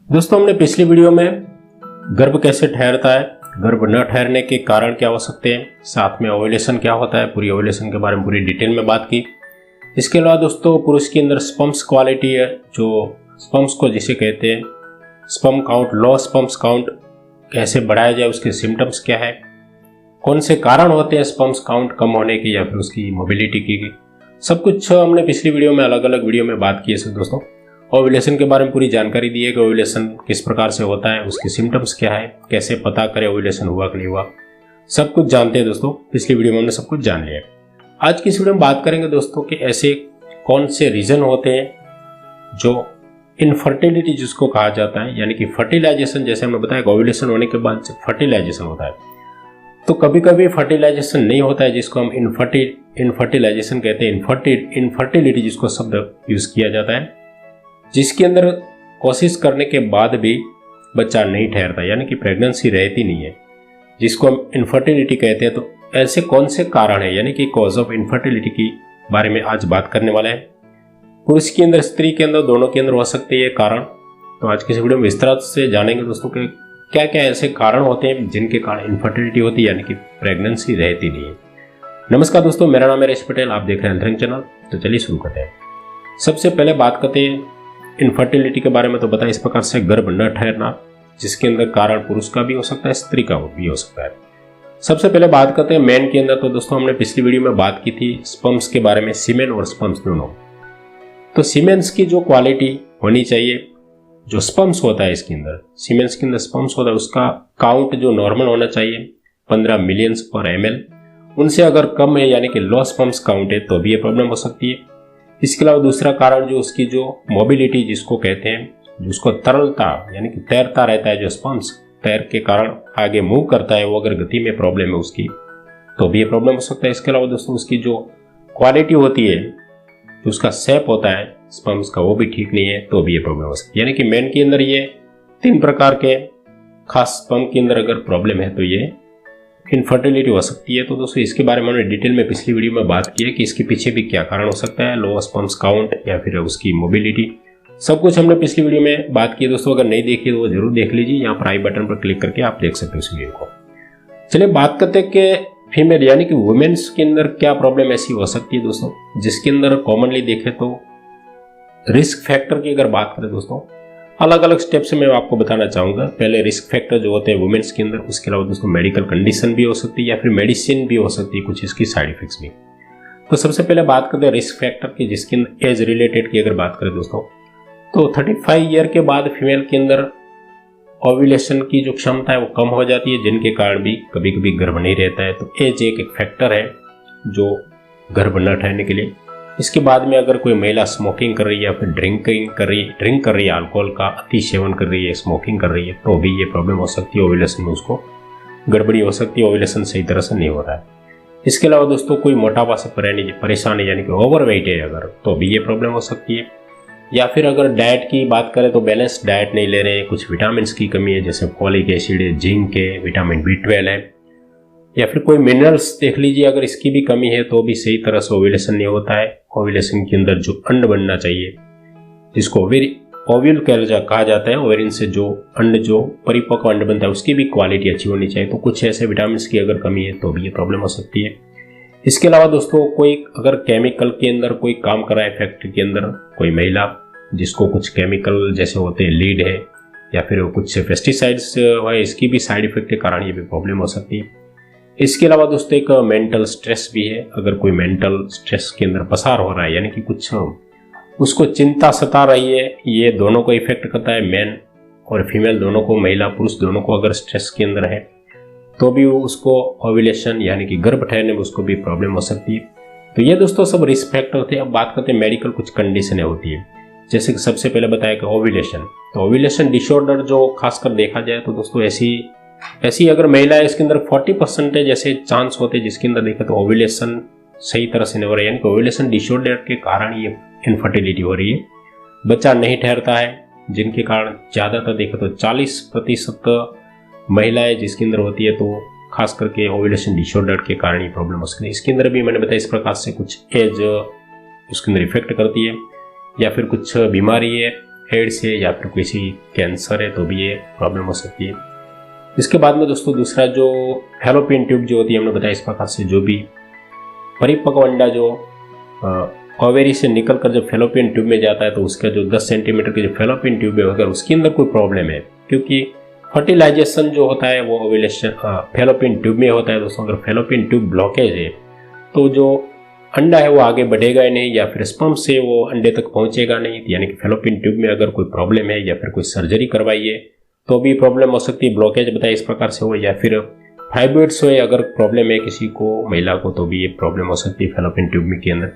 दोस्तों, हमने पिछली वीडियो में गर्भ कैसे ठहरता है, गर्भ न ठहरने के कारण क्या हो सकते हैं, साथ में ओव्यूलेशन क्या होता है, पूरी ओव्यूलेशन के बारे में पूरी डिटेल में बात की। इसके अलावा दोस्तों, पुरुष के अंदर स्पर्म्स क्वालिटी है, जो स्पर्म्स को जिसे कहते हैं स्पर्म काउंट, लो स्पर्म्स काउंट कैसे बढ़ाया जाए, उसके सिम्टम्स क्या है, कौन से कारण होते हैं स्पर्म्स काउंट कम होने की या फिर उसकी मोबिलिटी की, सब कुछ हमने पिछली वीडियो में अलग अलग वीडियो में बात की है। दोस्तों, ओव्यूलेशन के बारे में पूरी जानकारी दी है कि ओव्यूलेशन किस प्रकार से होता है, उसके सिम्टम्स क्या है, कैसे पता करें ओव्यूलेशन हुआ कि नहीं हुआ, सब कुछ जानते हैं। दोस्तों, पिछली वीडियो में हमने सब कुछ जान लिया है। आज की इस वीडियो में बात करेंगे दोस्तों कि ऐसे कौन से रीजन होते हैं जो इनफर्टिलिटी जिसको कहा जाता है, यानी कि फर्टिलाइजेशन, जैसे हमने बताया ओव्यूलेशन होने के बाद फर्टिलाइजेशन होता है, तो कभी कभी फर्टिलाइजेशन नहीं होता है जिसको हम इनफर्टिलाइजेशन कहते हैं। इनफर्टिलिटी जिसको शब्द यूज किया जाता है, जिसके अंदर कोशिश करने के बाद भी बच्चा नहीं ठहरता, यानी कि प्रेगनेंसी रहती नहीं है, जिसको हम इनफर्टिलिटी कहते हैं। तो ऐसे कौन से कारण है, यानी कि कॉज ऑफ इनफर्टिलिटी की बारे में आज बात करने वाले हैं। पुरुष के अंदर, स्त्री के अंदर, दोनों के अंदर हो सकते हैं ये कारण। तो आज की इस वीडियो में विस्तार से जानेंगे दोस्तों कि क्या क्या ऐसे कारण होते हैं जिनके कारण इनफर्टिलिटी होती है, यानी कि प्रेगनेंसी रहती नहीं है। नमस्कार दोस्तों, मेरा नाम है रेश पटेल, आप देख रहे हैं अंतरिंग चैनल। तो चलिए शुरू करते हैं। सबसे पहले बात करते हैं इनफर्टिलिटी के बारे में। तो बताया इस प्रकार से गर्भ न ठहरना, जिसके अंदर कारण पुरुष का भी हो सकता है, स्त्री का भी हो सकता है। सबसे पहले बात करते हैं मेन के अंदर। तो दोस्तों, हमने पिछली वीडियो में बात की थी स्पर्म्स के बारे में, सीमेन और स्पर्म्स दोनों। तो सीमेंस की जो क्वालिटी होनी चाहिए, जो स्पर्म्स होता है इसके अंदर, सीमेंस के अंदर स्पर्म्स होता है, उसका काउंट जो नॉर्मल होना चाहिए 15 मिलियंस पर ml, उनसे अगर कम है यानी कि लो स्पर्म्स काउंट है तो भी ये प्रॉब्लम हो सकती है। इसके अलावा दूसरा कारण जो उसकी जो मोबिलिटी जिसको कहते हैं, जिसको तरलता यानी कि तैरता रहता है, जो स्पर्म्स तैर के कारण आगे मूव करता है, वो अगर गति में प्रॉब्लम है उसकी तो भी ये प्रॉब्लम हो सकता है। इसके अलावा दोस्तों, उसकी जो क्वालिटी होती है, जो उसका शेप होता है स्पर्म्स का, वो भी ठीक नहीं है तो भी ये प्रॉब्लम हो सकती है। यानी कि मेन के अंदर ये 3 प्रकार के खास स्पर्म के अंदर अगर प्रॉब्लम है तो ये इनफर्टिलिटी हो सकती है। तो दोस्तों, इसके बारे में हमने डिटेल में पिछली वीडियो में बात की है कि इसके पीछे भी क्या कारण हो सकता है, लो स्पर्म्स काउंट या फिर उसकी मोबिलिटी, सब कुछ हमने पिछली वीडियो में बात की है। दोस्तों, अगर नहीं देखी तो वो जरूर देख लीजिए, यहाँ पर आई बटन पर क्लिक करके आप देख सकते हो इस वीडियो को। चलिए बात करते हैं कि फीमेल यानी कि वुमेन्स के अंदर क्या प्रॉब्लम ऐसी हो सकती है दोस्तों, जिसके अंदर कॉमनली देखें तो रिस्क फैक्टर की अगर बात करें दोस्तों, अलग अलग स्टेप से मैं आपको बताना चाहूँगा। पहले रिस्क फैक्टर जो होते हैं वुमेन्स के अंदर, उसके अलावा दोस्तों मेडिकल कंडीशन भी हो सकती है या फिर मेडिसिन भी हो सकती है, कुछ इसकी साइड इफेक्ट्स भी। तो सबसे पहले बात करते हैं रिस्क फैक्टर की, जिसके अंदर एज रिलेटेड की अगर बात करें दोस्तों, तो 35 ईयर के बाद फीमेल के अंदर ओव्यूलेशन की जो क्षमता है वो कम हो जाती है, जिनके कारण भी कभी कभी गर्भ नहीं रहता है। तो एज एक फैक्टर है जो गर्भ न ठहरने के लिए। इसके बाद में अगर कोई महिला स्मोकिंग कर रही है या फिर ड्रिंक कर रही है, अल्कोहल का अति सेवन कर रही है, स्मोकिंग कर रही है, तो भी ये प्रॉब्लम हो सकती है, ओव्यूलेशन में उसको गड़बड़ी हो सकती है, ओव्यूलेशन सही तरह से नहीं हो रहा है। इसके अलावा दोस्तों, कोई मोटापा से परेशान है यानी कि ओवरवेट है अगर, तो भी ये प्रॉब्लम हो सकती है। या फिर अगर डाइट की बात करें तो बैलेंस डाइट नहीं ले रहे हैं, कुछ विटामिन की कमी है, जैसे फॉलिक एसिड है, जिंक है, विटामिन B12 है, या फिर कोई मिनरल्स देख लीजिए, अगर इसकी भी कमी है तो भी सही तरह से ओव्यूलेशन नहीं होता है। ओव्यूलेशन के अंदर जो अंड बनना चाहिए, जिसको ओव्यूल कहा जाता है, ओवेरिन से जो अंड, जो परिपक्व अंड बनता है, उसकी भी क्वालिटी अच्छी होनी चाहिए। तो कुछ ऐसे विटामिन की अगर कमी है तो भी ये प्रॉब्लम हो सकती है। इसके अलावा दोस्तों, कोई अगर केमिकल के अंदर कोई काम कर रहा है फैक्ट्री के अंदर, कोई महिला जिसको कुछ केमिकल जैसे होते हैं, लीड है या फिर कुछ पेस्टिसाइड्स है, इसकी भी साइड इफेक्ट के कारण ये भी प्रॉब्लम हो सकती है। इसके अलावा दोस्तों, एक मेंटल स्ट्रेस भी है। अगर कोई मेंटल स्ट्रेस के अंदर पसार हो रहा है, यानी कि कुछ उसको चिंता सता रही है, ये दोनों को इफेक्ट करता है, मेन और फीमेल दोनों को, महिला पुरुष दोनों को अगर स्ट्रेस के अंदर है तो भी उसको ओव्यूलेशन यानी कि गर्भ ठहरने में उसको भी प्रॉब्लम हो सकती है। तो ये दोस्तों सब रिस्क फैक्टर थे। अब बात करते हैं मेडिकल कुछ कंडीशनें होती है, जैसे कि सबसे पहले बताया कि ओव्यूलेशन। तो ओव्यूलेशन डिसऑर्डर जो खासकर देखा जाए तो दोस्तों, ऐसी अगर महिला है, इसके अंदर 40% जैसे चांस होते हैं जिसके अंदर देखें तो ओव्यूलेशन सही तरह से नहीं हो रहा है, यानी कि ओव्यूलेशन डिसऑर्डर के कारण ये इनफर्टिलिटी हो रही है, बच्चा नहीं ठहरता है, जिनके कारण ज़्यादातर देखें तो 40% महिलाएं जिसके अंदर होती है, तो खास करके ओव्यूलेशन डिसऑर्डर के कारण ये प्रॉब्लम हो सकती है। इसके अंदर भी मैंने बताया इस प्रकार से कुछ एज उसके अंदर इफेक्ट करती है, या फिर कुछ बीमारी है एड्स है या फिर किसी कैंसर है तो भी ये प्रॉब्लम हो सकती है। इसके बाद में दोस्तों दूसरा जो फैलोपियन ट्यूब जो होती है, हमने बताया इस प्रकार से जो भी परिपक्व अंडा जो ओवेरी से निकल कर जब फैलोपियन ट्यूब में जाता है तो उसका जो 10 सेंटीमीटर की जो फैलोपियन ट्यूब है अगर उसके अंदर कोई प्रॉब्लम है, क्योंकि फर्टिलाइजेशन जो होता है वो ओव्यूलेशन फैलोपियन ट्यूब में होता है दोस्तों। अगर फैलोपियन ट्यूब ब्लॉकेज है तो जो अंडा है वो आगे बढ़ेगा ही नहीं या फिर स्पर्म से वो अंडे तक पहुंचेगा नहीं, यानी कि फैलोपियन ट्यूब में अगर कोई प्रॉब्लम है या फिर कोई सर्जरी करवाइए तो भी प्रॉब्लम हो सकती है। ब्लॉकेज बताया इस प्रकार से हो या फिर फाइब्रॉइड्स हो, अगर प्रॉब्लम है किसी को महिला को तो भी ये प्रॉब्लम हो सकती है फैलोपियन ट्यूब में के अंदर।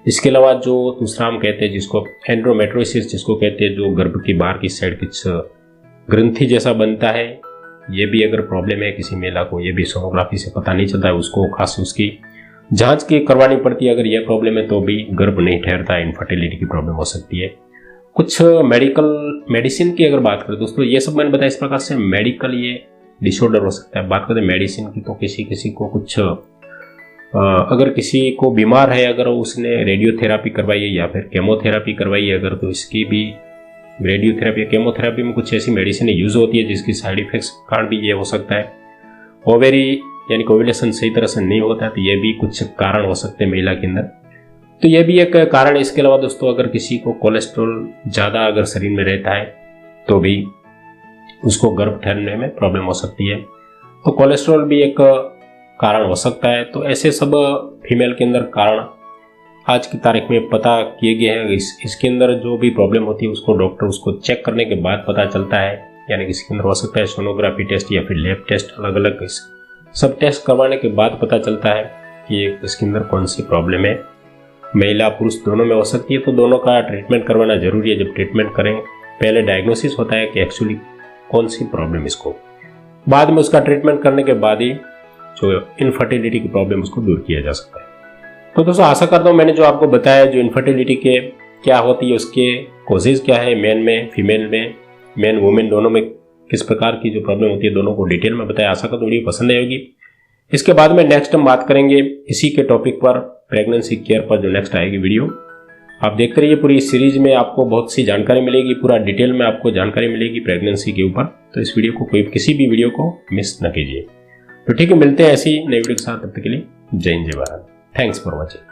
इसके अलावा जो दूसरा हम कहते हैं जिसको एंड्रोमेट्रोसिस जिसको कहते हैं, जो गर्भ की बाहर की साइड कुछ ग्रंथि जैसा बनता है, ये भी अगर प्रॉब्लम है किसी महिला को, ये भी सोनोग्राफी से पता नहीं चलता है, उसको खास उसकी जांच की करवानी पड़ती है। अगर ये प्रॉब्लम है तो भी गर्भ नहीं ठहरता है, इनफर्टिलिटी की प्रॉब्लम हो सकती है। कुछ मेडिसिन की अगर बात करें दोस्तों, ये सब मैंने बताया इस प्रकार से मेडिकल ये डिसऑर्डर हो सकता है। बात करें मेडिसिन की तो किसी को कुछ अगर किसी को बीमार है, अगर उसने रेडियोथेरापी करवाई है या फिर केमोथेरापी करवाई है अगर, तो इसकी भी रेडियोथेरापी या केमोथेरापी में कुछ ऐसी मेडिसिन यूज होती है जिसकी साइड इफेक्ट्स कारण भी ये हो सकता है। ओवेरी यानी कि ओव्यूलेशन सही तरह से नहीं होता है तो ये भी कुछ कारण हो सकते हैं महिला के अंदर, तो ये भी एक कारण है। इसके अलावा दोस्तों अगर किसी को कोलेस्ट्रॉल ज़्यादा अगर शरीर में रहता है तो भी उसको गर्भ ठहरने में प्रॉब्लम हो सकती है, तो कोलेस्ट्रॉल भी एक कारण हो सकता है। तो ऐसे सब फीमेल के अंदर कारण आज की तारीख में पता किए गए हैं। इसके अंदर जो भी प्रॉब्लम होती है उसको डॉक्टर उसको चेक करने के बाद पता चलता है, यानी कि इसके अंदर हो सकता है सोनोग्राफी टेस्ट या फिर लैब टेस्ट, अलग अलग सब टेस्ट करवाने के बाद पता चलता है कि इसके अंदर कौन सी प्रॉब्लम है। महिला पुरुष दोनों में हो सकती है, तो दोनों का ट्रीटमेंट करवाना जरूरी है। जब ट्रीटमेंट करें पहले डायग्नोसिस होता है कि एक्चुअली कौन सी प्रॉब्लम इसको, बाद में उसका ट्रीटमेंट करने के बाद ही जो इनफर्टिलिटी की प्रॉब्लम उसको दूर किया जा सकता है। तो दोस्तों आशा करता हूँ मैंने जो आपको बताया जो इनफर्टिलिटी के क्या होती है, उसके कॉजेज क्या है, मेन में फीमेल में, मैन वुमेन दोनों में किस प्रकार की जो प्रॉब्लम होती है, दोनों को डिटेल में बताया। आशा करता हूँ वीडियो पसंद आएगी। इसके बाद में नेक्स्ट हम बात करेंगे इसी के टॉपिक पर, प्रेगनेंसी केयर पर जो नेक्स्ट आएगी वीडियो। आप देखते रहिए, पूरी इस सीरीज में आपको बहुत सी जानकारी मिलेगी, पूरा डिटेल में आपको जानकारी मिलेगी प्रेगनेंसी के ऊपर। तो इस वीडियो को किसी भी वीडियो को मिस न कीजिए। तो ठीक है, मिलते हैं ऐसी नई वीडियो के साथ, तब तक के लिए जय हिंद जय भारत। Thanks for watching.